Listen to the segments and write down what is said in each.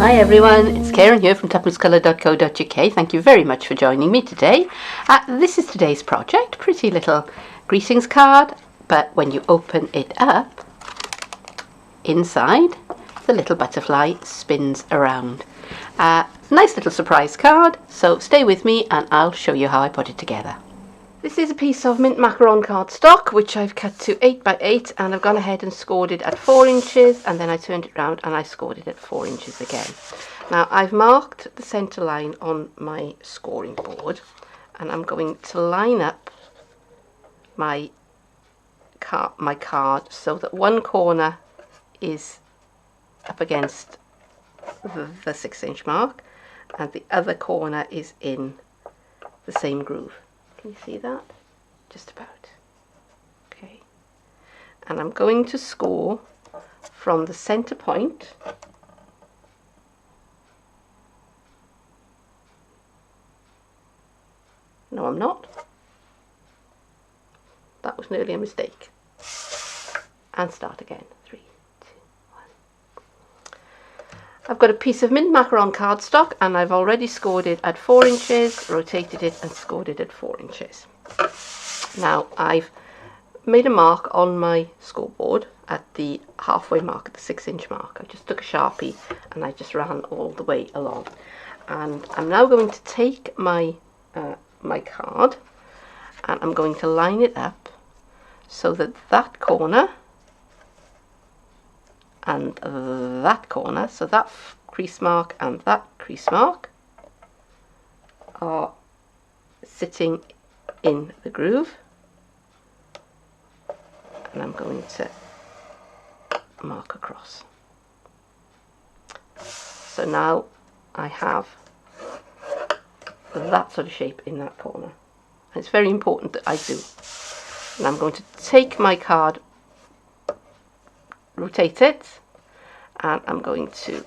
Hi everyone, it's Keren here from tuppencecoloured.co.uk. Thank you very much for joining me today. This is today's project, pretty little greetings card, but when you open it up, inside the little butterfly spins around. Nice little surprise card, so stay with me and I'll show you how I put it together. This is a piece of mint macaron cardstock which I've cut to 8 by 8, and I've gone ahead and scored it at 4 inches, and then I turned it round and I scored it at 4 inches again. Now I've marked the centre line on my scoring board, and I'm going to line up my card so that one corner is up against the 6-inch mark and the other corner is in the same groove. Can you see that? Just about. Okay. And I'm going to score from the centre point No, I'm not. That was nearly a mistake. And start again. 3, 2, 1. I've got a piece of mint macaron cardstock and I've already scored it at 4 inches, rotated it and scored it at 4 inches. Now I've made a mark on my scoreboard at the halfway mark, at the 6-inch mark. I just took a Sharpie and I just ran all the way along. And I'm now going to take my my card and I'm going to line it up so that that corner and that corner, so that crease mark and that crease mark are sitting in the groove, and I'm going to mark across. So now I have that sort of shape in that corner. And it's very important that I do. And I'm going to take my card, rotate it, and I'm going to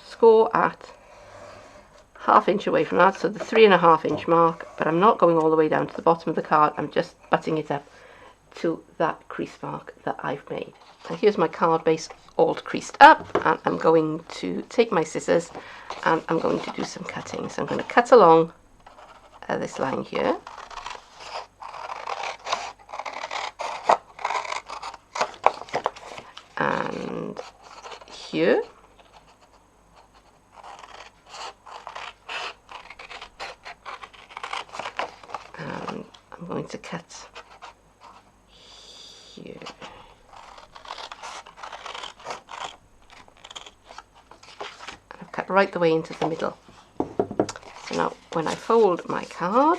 score at ½ inch away from that, so the 3.5 inch mark, but I'm not going all the way down to the bottom of the card, I'm just butting it up to that crease mark that I've made. And here's my card base all creased up, and I'm going to take my scissors and I'm going to do some cutting. So I'm going to cut along this line here. And here. And I'm going to cut here. And I've cut right the way into the middle. So now when I fold my card,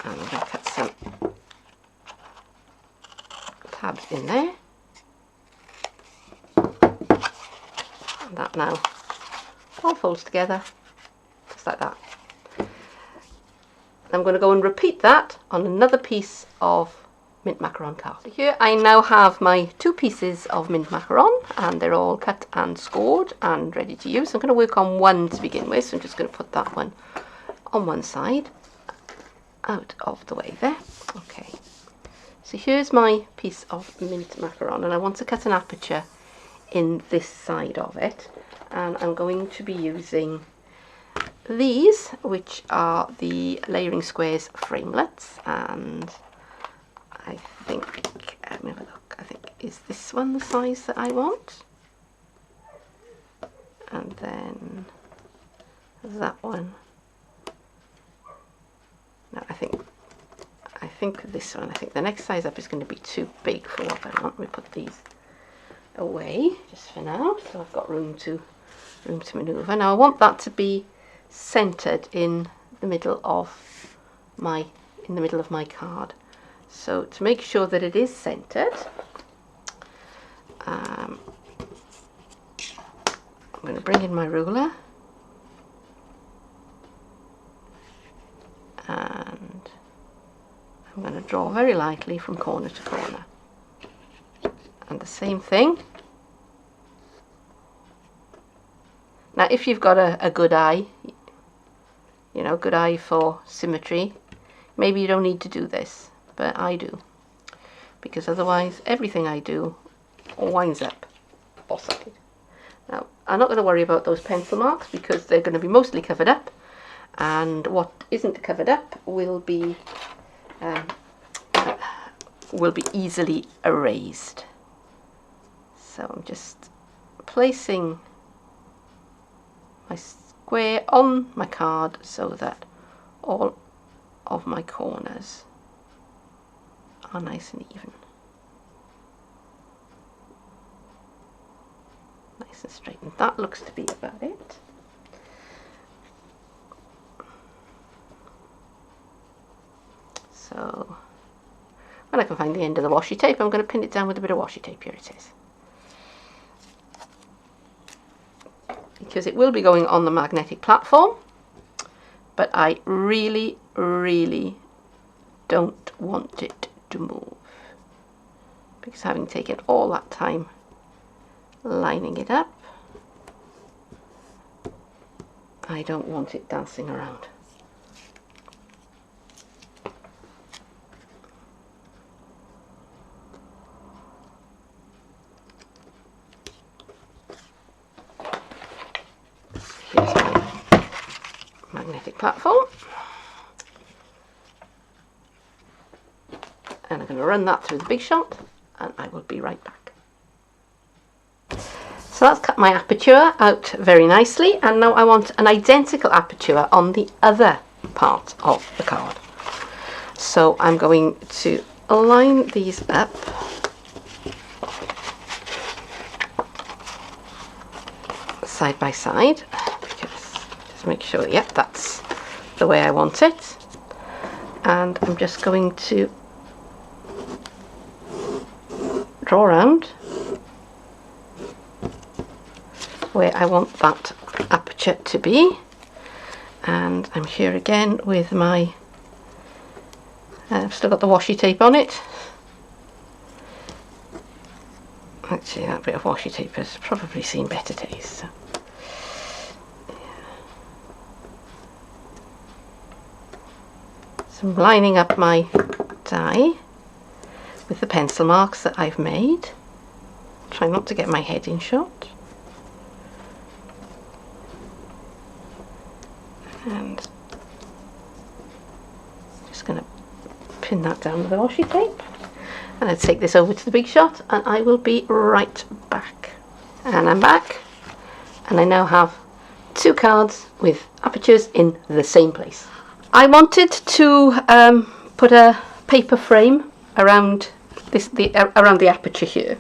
and I'm going to cut some tabs in there, and that now all folds together just like that. I'm going to go and repeat that on another piece of mint macaron card. Here I now have my 2 pieces of mint macaron, and they're all cut and scored and ready to use. I'm going to work on one to begin with, so I'm just going to put that one on one side, out of the way there. Okay, so here's my piece of mint macaron, and I want to cut an aperture in this side of it, and I'm going to be using these, which are the layering squares framelets, and I think, let me have a look, I think, is this one the size that I want? And then that one. No, I think this one, I think the next size up is going to be too big for what I want. We put these away just for now, so I've got room to maneuver. Now I want that to be centered in the middle of my card. So to make sure that it is centered, I'm going to bring in my ruler and I'm going to draw very lightly from corner to corner. And the same thing. Now if you've got a good eye, you know, good eye for symmetry. Maybe you don't need to do this, but I do, because otherwise everything I do winds up boss-eyed. Now, I'm not going to worry about those pencil marks because they're going to be mostly covered up, and what isn't covered up will be easily erased. So I'm just placing my square on my card so that all of my corners are nice and even, nice and straight, and that looks to be about it. So when I can find the end of the washi tape, I'm going to pin it down with a bit of washi tape. Here it is, because it will be going on the magnetic platform, but I really don't want it to move, because having taken all that time lining it up, I don't want it dancing around. Here's my magnetic platform, and I'm going to run that through the Big Shot, and I will be right back. So that's cut my aperture out very nicely, and now I want an identical aperture on the other part of the card. So I'm going to line these up side by side, because just make sure, yep, that's the way I want it. And I'm just going to draw around where I want that aperture to be, and I'm here again with my I've still got the washi tape on it. Actually, that bit of washi tape has probably seen better days, so. So I'm lining up my die with the pencil marks that I've made. Try not to get my head in shot. And just going to pin that down with the washi tape. And I'll take this over to the Big Shot, and I will be right back. And I'm back, and I now have two cards with apertures in the same place. I wanted to put a paper frame around around the aperture here,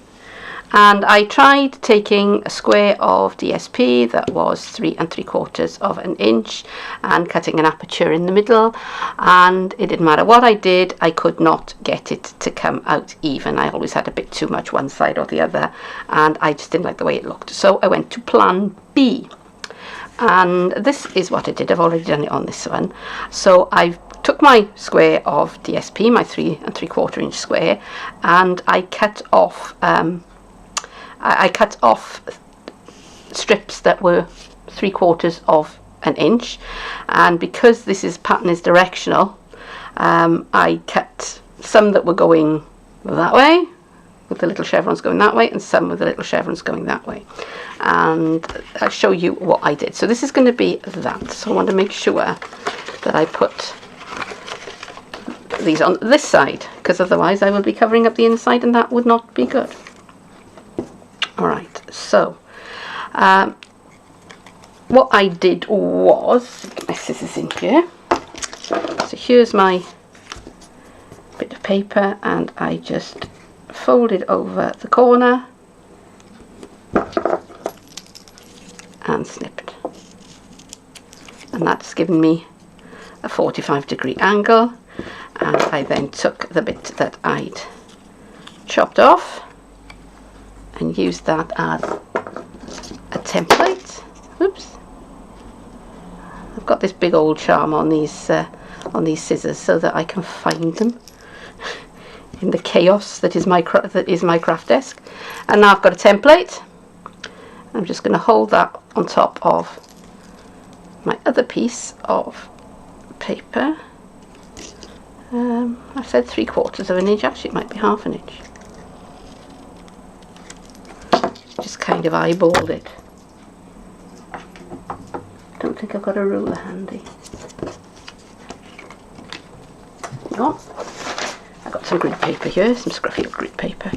and I tried taking a square of DSP that was 3 3/4 of an inch and cutting an aperture in the middle, and it didn't matter what I did, I could not get it to come out even. I always had a bit too much one side or the other, and I just didn't like the way it looked. So I went to plan B, and this is what I did. I've already done it on this one. So I took my square of DSP, my 3 3/4 inch square, and I cut off strips that were 3/4 of an inch, and because this pattern is directional, I cut some that were going that way with the little chevrons going that way, and some with the little chevrons going that way, and I'll show you what I did. So this is going to be that, so I want to make sure that I put these on this side, because otherwise I will be covering up the inside, and that would not be good. Alright, so what I did was, get my scissors in here, so here's my bit of paper, and I just folded over the corner and snipped, and that's given me a 45-degree angle. And I then took the bit that I'd chopped off and used that as a template. Oops, I've got this big old charm on these scissors so that I can find them in the chaos that is my craft desk. And now I've got a template. I'm just going to hold that on top of my other piece of paper. I said 3/4 of an inch, actually it might be 1/2 inch. Just kind of eyeballed it. Don't think I've got a ruler handy. Hang on. I've got some grid paper here, some scruffy old grid paper.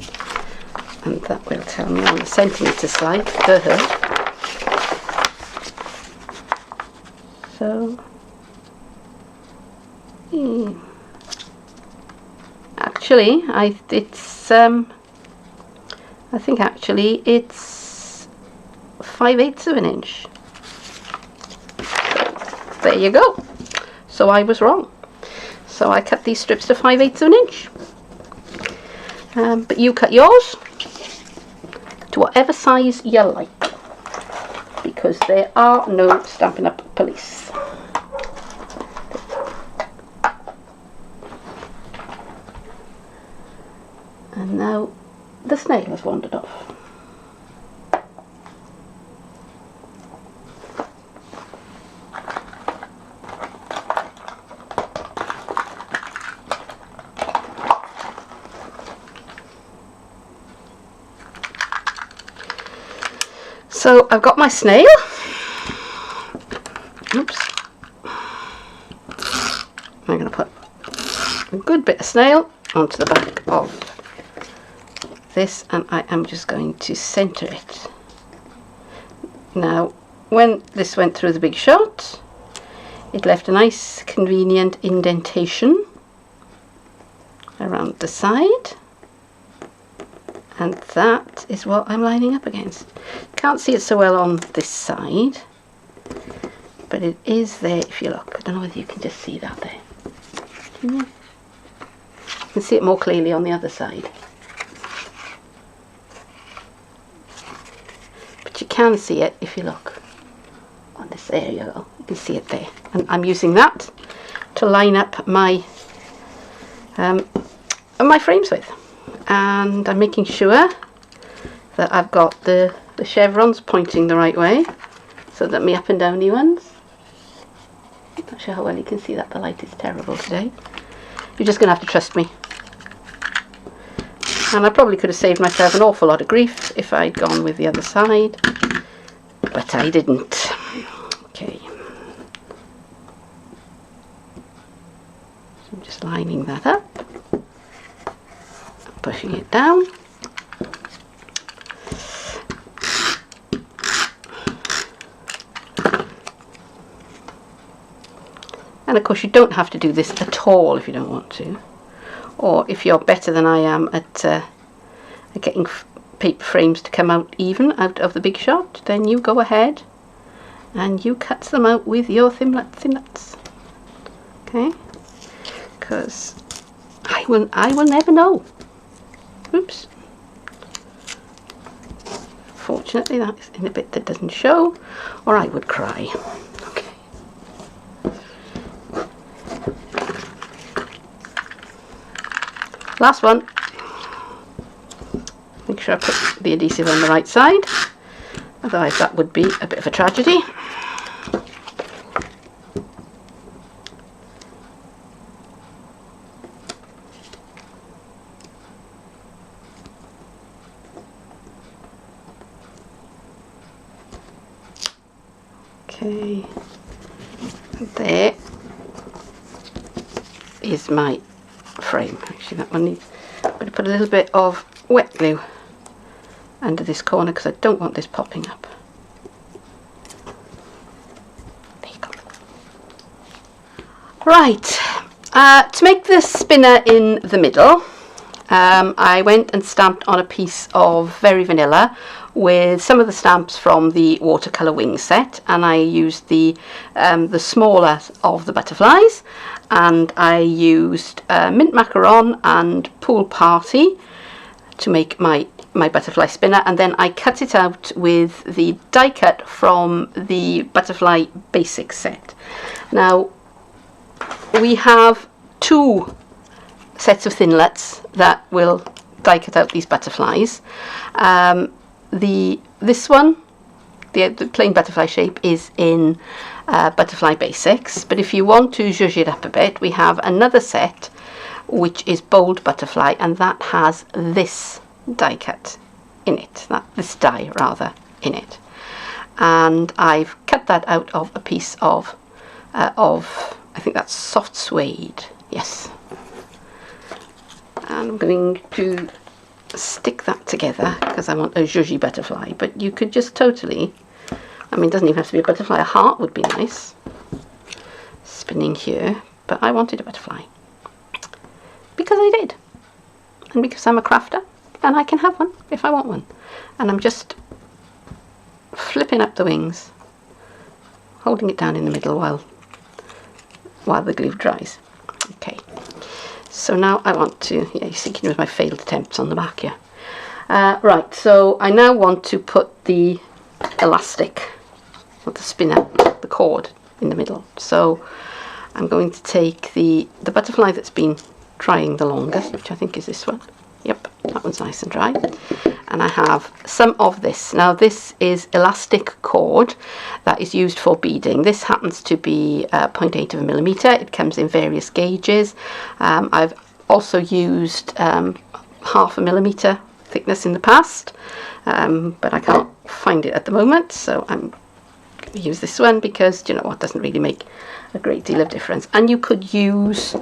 And that will tell me on the centimetre slide. So, actually, I think actually it's 5/8 of an inch. So, there you go. So I was wrong. So I cut these strips to 5/8 of an inch. But you cut yours to whatever size you like, because there are no Stampin' Up police. And now the snail has wandered off. So I've got my snail. Oops. I'm going to put a good bit of snail onto the back of this, and I am just going to centre it. Now, when this went through the big shot, it left a nice convenient indentation around the side. And that is what I'm lining up against. Can't see it so well on this side, but it is there if you look. I don't know whether you can just see that there. Can you? You can see it more clearly on the other side. But you can see it if you look on this. There you go. You can see it there. And I'm using that to line up my my frames with. And I'm making sure that I've got the chevrons pointing the right way, so that my up and downy ones. I'm not sure how well you can see that, the light is terrible today. You're just going to have to trust me. And I probably could have saved myself an awful lot of grief if I'd gone with the other side, but I didn't. Okay. So I'm just lining that up. Pushing it down. And of course you don't have to do this at all if you don't want to, or if you're better than I am at getting paper frames to come out even out of the big shot, then you go ahead and you cut them out with your thinlets. Okay, because I will never know. Oops. Fortunately that's in a bit that doesn't show, or I would cry. Okay. Last one. Make sure I put the adhesive on the right side, otherwise that would be a bit of a tragedy. Okay, there is my frame. Actually that one needs, I'm going to put a little bit of wet glue under this corner because I don't want this popping up. There you go. Right, to make the spinner in the middle, I went and stamped on a piece of Very Vanilla with some of the stamps from the watercolour wing set, and I used the smaller of the butterflies, and I used Mint Macaron and Pool Party to make my butterfly spinner, and then I cut it out with the die cut from the Butterfly Basic set. Now we have two sets of thinlets that will die cut out these butterflies. This one the plain butterfly shape is in Butterfly Basics, but if you want to zhuzh it up a bit, we have another set which is Bold Butterfly, and that has this die cut in it, this die rather in it, and I've cut that out of a piece of I think that's soft suede, yes, and I'm going to stick that together because I want a zhuzhy butterfly, but you could just totally, I mean, it doesn't even have to be a butterfly, a heart would be nice spinning here, but I wanted a butterfly because I did, and because I'm a crafter and I can have one if I want one, and I'm just flipping up the wings, holding it down in the middle while the glue dries. Okay, so now I want to, yeah, you see, with my failed attempts on the back here. Right, so I now want to put the elastic, or the spinner, the cord in the middle. So I'm going to take the butterfly that's been drying the longest, which I think is this one. Yep, that one's nice and dry. And I have some of this. Now this is elastic cord that is used for beading. This happens to be 0.8 of a millimetre. It comes in various gauges. I've also used 0.5 millimetre thickness in the past, but I can't find it at the moment, so I'm going to use this one because, you know what, doesn't really make a great deal of difference. And you could use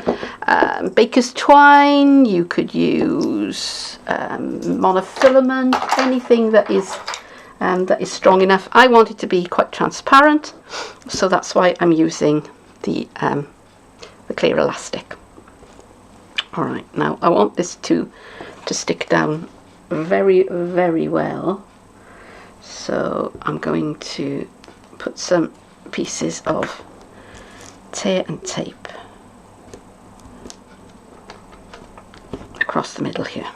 baker's twine, you could use monofilament, anything that is strong enough. I want it to be quite transparent, so that's why I'm using the clear elastic. Alright, now I want this to stick down very, very well, so I'm going to put some pieces of tear and tape across the middle here.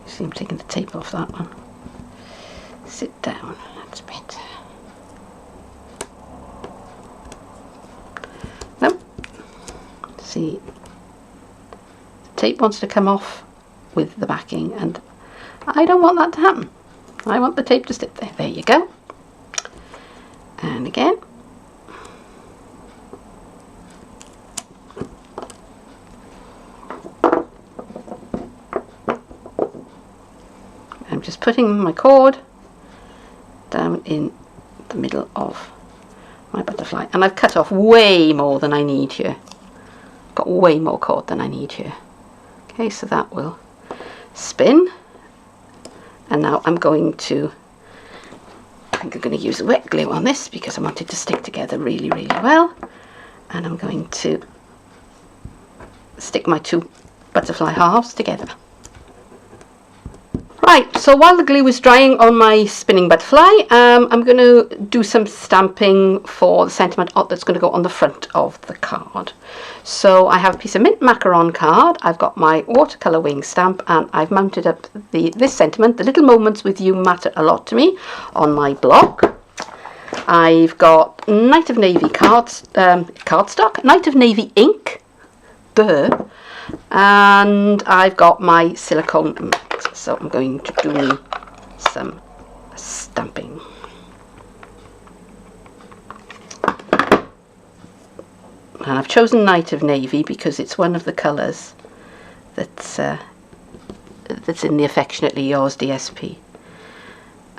See, I'm taking the tape off that one. Sit down, that's better. Nope. See, the tape wants to come off with the backing, and I don't want that to happen. I want the tape to stick there. There you go. And again. I'm just putting my cord down in the middle of my butterfly, and I've cut off way more than I need here. Got way more cord than I need here. Okay, so that will spin, and now I think I'm going to use wet glue on this because I want it to stick together really, really well, and I'm going to stick my two butterfly halves together. Right, so while the glue is drying on my spinning butterfly, I'm going to do some stamping for the sentiment that's going to go on the front of the card. So I have a piece of mint macaron card, I've got my watercolour wing stamp, and I've mounted up this sentiment, "The little moments with you matter a lot to me," on my block. I've got Night of Navy cardstock, Night of Navy ink, duh, and I've got my silicone mat. So I'm going to do some stamping. And I've chosen Night of Navy because it's one of the colours that's in the Affectionately Yours DSP.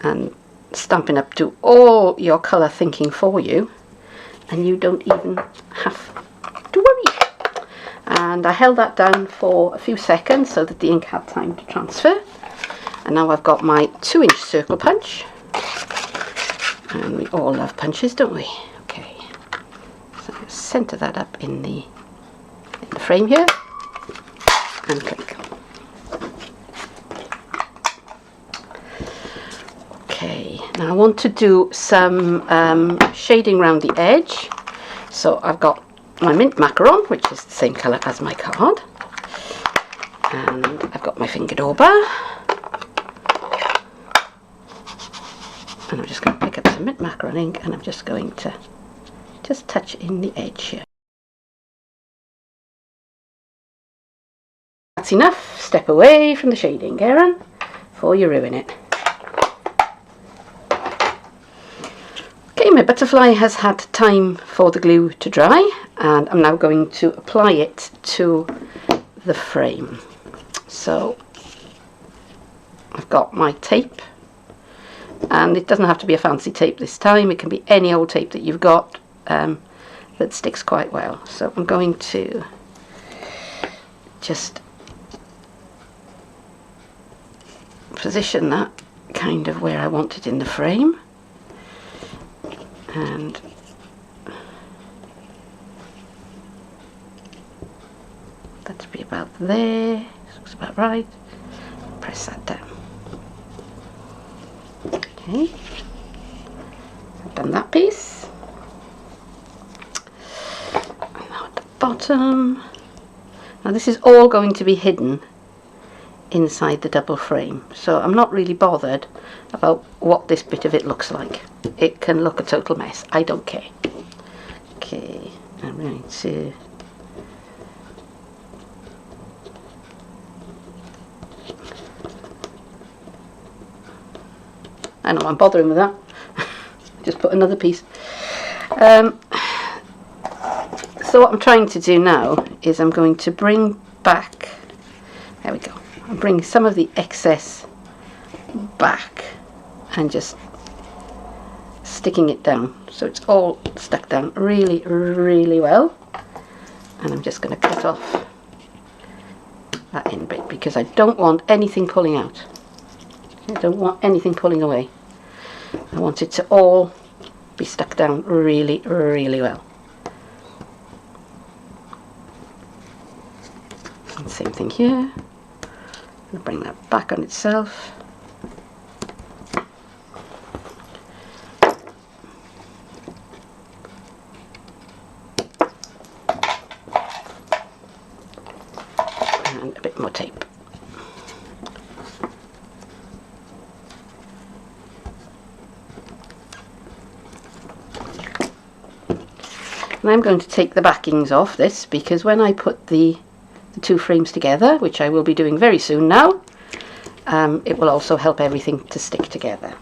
And Stampin' Up do all your colour thinking for you, and you don't even have to worry. And I held that down for a few seconds so that the ink had time to transfer. And now I've got my 2-inch circle punch, and we all love punches, don't we? Okay, so centre that up in the frame here, and click. Okay, now I want to do some shading around the edge, so I've got my mint macaron, which is the same colour as my card, and I've got my finger dauber, And I'm just going to pick up some mint macaron ink and I'm just going to just touch in the edge here. That's enough. Step away from the shading, Keren, before you ruin it. Okay, my butterfly has had time for the glue to dry, and I'm now going to apply it to the frame. So I've got my tape, and it doesn't have to be a fancy tape this time. It can be any old tape that you've got that sticks quite well. So I'm going to just position that kind of where I want it in the frame, and that to be about there. Looks about right. Press that down. Okay, I've done that piece. And now at the bottom. Now this is all going to be hidden inside the double frame, so I'm not really bothered about what this bit of it looks like. It can look a total mess. I don't care. Okay, I'm going to I know I'm bothering with that. Just put another piece. So what I'm trying to do now is I'm going to bring back, there we go, I'll bring some of the excess back and just sticking it down so it's all stuck down really, really well. And I'm just going to cut off that end bit because I don't want anything pulling out. I don't want anything pulling away. I want it to all be stuck down really, really well. And same thing here. I'll bring that back on itself. And a bit more tape. And I'm going to take the backings off this because when I put the two frames together, which I will be doing very soon now, it will also help everything to stick together.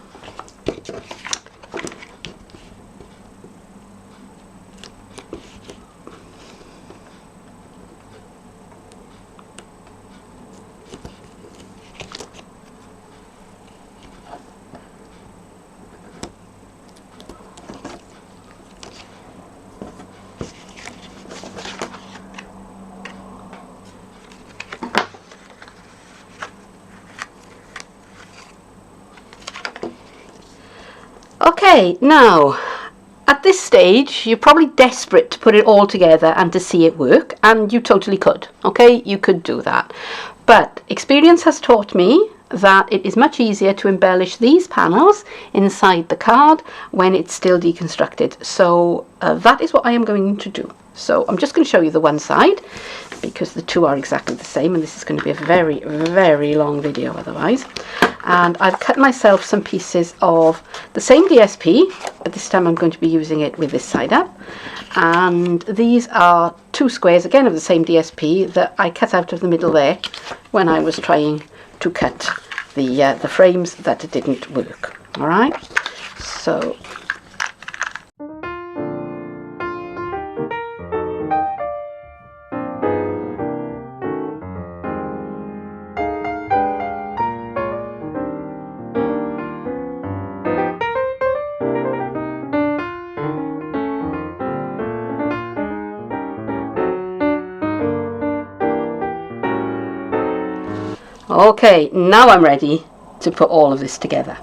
Okay, now at this stage you're probably desperate to put it all together and to see it work, and you totally could. Okay, you could do that, but experience has taught me that it is much easier to embellish these panels inside the card when it's still deconstructed. So that is what I am going to do. So I'm just going to show you the one side because the two are exactly the same, and this is going to be a very, very long video otherwise. And I've cut myself some pieces of the same DSP, but this time I'm going to be using it with this side up. And these are two squares again of the same DSP that I cut out of the middle there when I was trying to cut the frames that didn't work. All right, so okay, now I'm ready to put all of this together.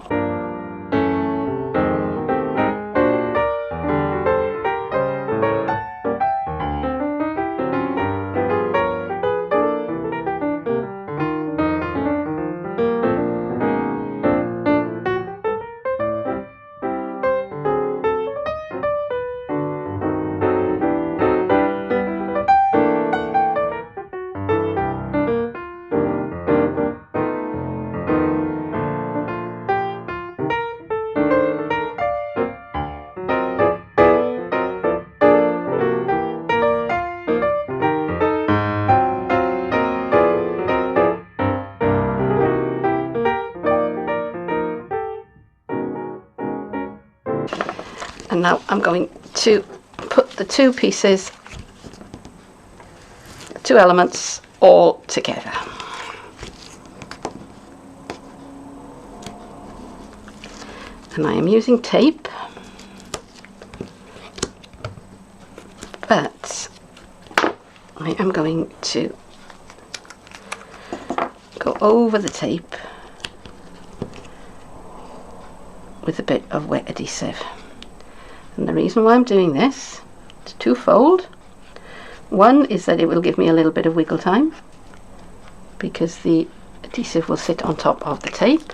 And now I'm going to put the two pieces, the two elements, all together. And I am using tape, but I am going to go over the tape with a bit of wet adhesive. And the reason why I'm doing this is twofold. One is that it will give me a little bit of wiggle time because the adhesive will sit on top of the tape,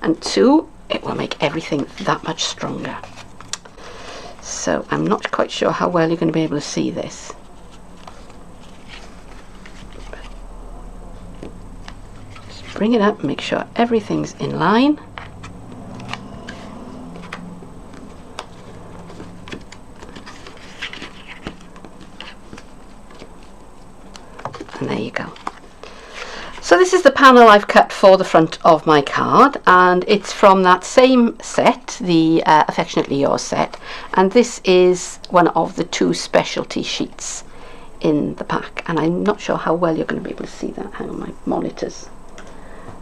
and two, it will make everything that much stronger. So I'm not quite sure how well you're going to be able to see this. Just bring it up, make sure everything's in line. And there you go. So this is the panel I've cut for the front of my card, and it's from that same set, the Affectionately Yours set, and this is one of the two specialty sheets in the pack, and I'm not sure how well you're going to be able to see that. Hang on, my monitor's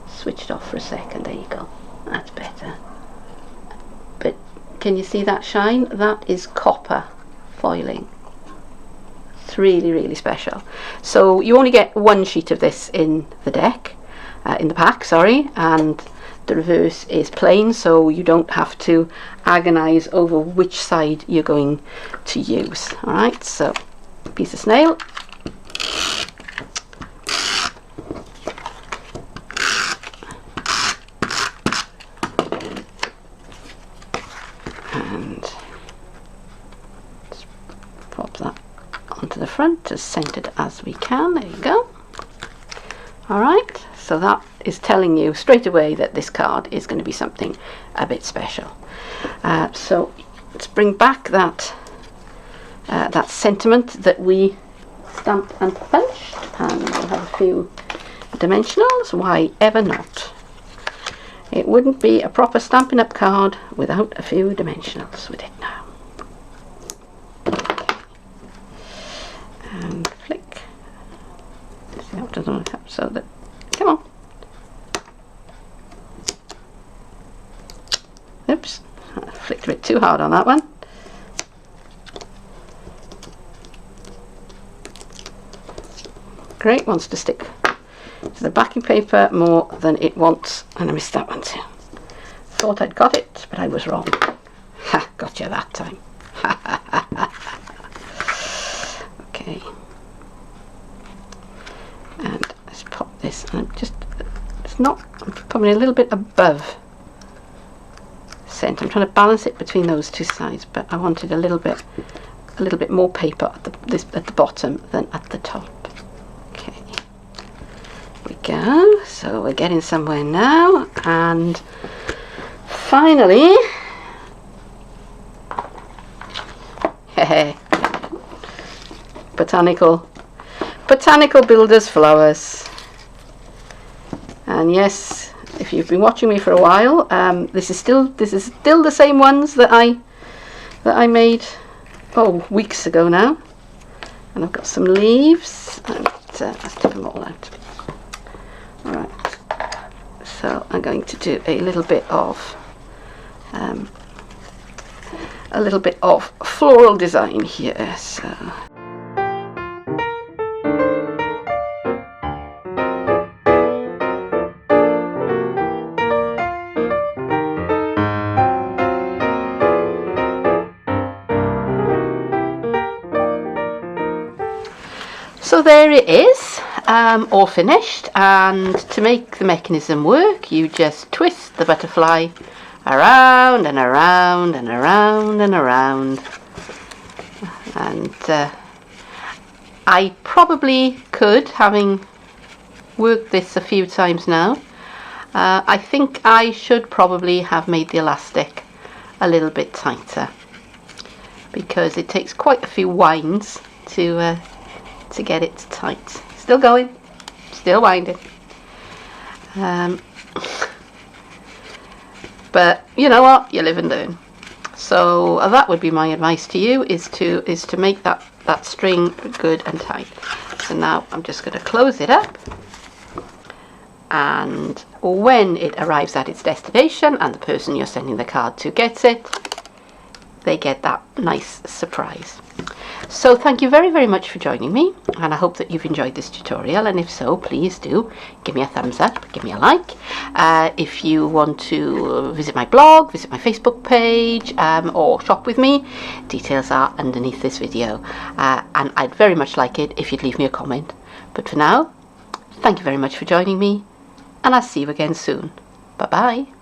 switched off for a second. There you go, that's better. But can you see that shine? That is copper foiling. It's really, really special. So you only get one sheet of this in the deck, in the pack, sorry, and the reverse is plain, so you don't have to agonize over which side you're going to use. All right, so piece of snail. And just pop that onto the front as centered as we can. There you go. All right, so that is telling you straight away that this card is going to be something a bit special. So let's bring back that that sentiment that we stamped and punched, and we'll have a few dimensionals. Why ever not? It wouldn't be a proper Stampin' Up card without a few dimensionals, would it now? And flick. See how it doesn't have, so that, come on. Oops, I flicked a bit too hard on that one. Great, wants to stick to the backing paper more than it wants, and I missed that one too. Thought I'd got it, but I was wrong. Ha, got you that time. Okay. And let's pop this, and I'm just, I'm probably a little bit above center. I'm trying to balance it between those two sides, but I wanted a little bit more paper at the bottom than at the top. Okay. We go. So we're getting somewhere now, and finally, botanical builders flowers. And yes, if you've been watching me for a while, this is still the same ones that I made weeks ago now. And I've got some leaves, and let's take them all out. All right. So I'm going to do a little bit of floral design here. So there it is, all finished, and to make the mechanism work, you just twist the butterfly around and around and around and around. And I probably could, having worked this a few times now, I think I should probably have made the elastic a little bit tighter, because it takes quite a few winds to get it tight. Still going, still winding. But you know what? You live and learn. So that would be my advice to you, is to make that string good and tight. So now I'm just going to close it up, and when it arrives at its destination and the person you're sending the card to gets it, they get that nice surprise. So thank you very much for joining me, and I hope that you've enjoyed this tutorial, and if so, please do give me a thumbs up, give me a like. If you want to visit my blog, visit my Facebook page, or shop with me, details are underneath this video, and I'd very much like it if you'd leave me a comment. But for now, thank you very much for joining me, and I'll see you again soon. Bye bye.